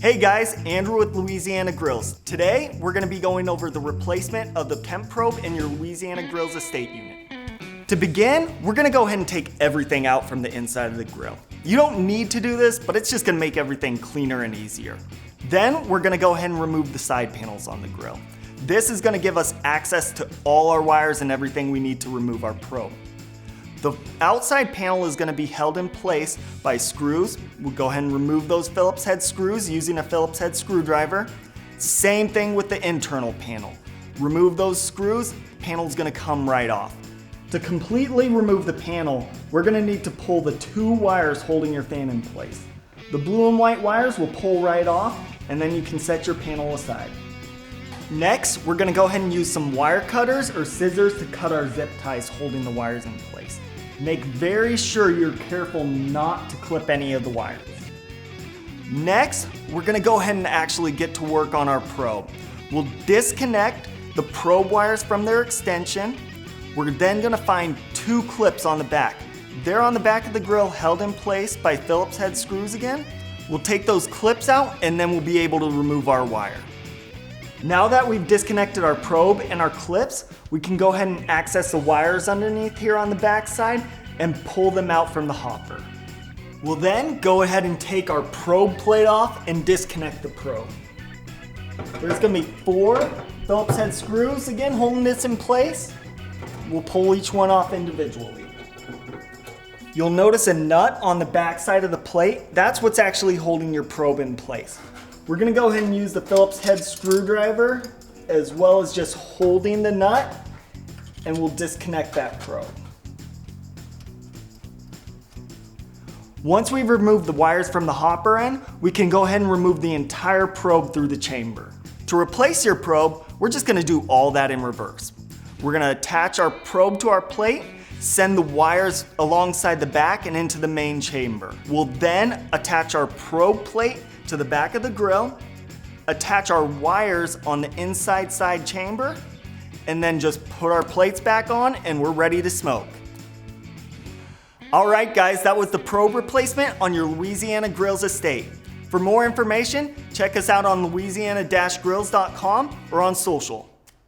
Hey guys, Andrew with Louisiana Grills. Today, we're gonna be going over the replacement of the temp probe in your Louisiana Grills Estate unit. To begin, we're gonna go ahead and take everything out from the inside of the grill. You don't need to do this, but it's just gonna make everything cleaner and easier. Then, we're gonna go ahead and remove the side panels on the grill. This is gonna give us access to all our wires and everything we need to remove our probe. The outside panel is going to be held in place by screws. We'll go ahead and remove those Phillips head screws using a Phillips head screwdriver. Same thing with the internal panel. Remove those screws, panel's going to come right off. To completely remove the panel, we're going to need to pull the two wires holding your fan in place. The blue and white wires will pull right off, and then you can set your panel aside. Next, we're going to go ahead and use some wire cutters or scissors to cut our zip ties holding the wires in place. Make very sure you're careful not to clip any of the wires. Next, we're going to go ahead and actually get to work on our probe. We'll disconnect the probe wires from their extension. We're then going to find two clips on the back. They're on the back of the grill, held in place by Phillips head screws again. We'll take those clips out and then we'll be able to remove our wire. Now that we've disconnected our probe and our clips, we can go ahead and access the wires underneath here on the back side and pull them out from the hopper. We'll then go ahead and take our probe plate off and disconnect the probe. There's gonna be 4 Phillips head screws again holding this in place. We'll pull each one off individually. You'll notice a nut on the back side of the plate. That's what's actually holding your probe in place. We're gonna go ahead and use the Phillips head screwdriver as well as just holding the nut, and we'll disconnect that probe. Once we've removed the wires from the hopper end, we can go ahead and remove the entire probe through the chamber. To replace your probe, we're just gonna do all that in reverse. We're gonna attach our probe to our plate, send the wires alongside the back and into the main chamber. We'll then attach our probe plate to the back of the grill, attach our wires on the inside side chamber, and then just put our plates back on and we're ready to smoke. All right guys, that was the probe replacement on your Louisiana Grills Estate. For more information, check us out on louisiana-grills.com or on social.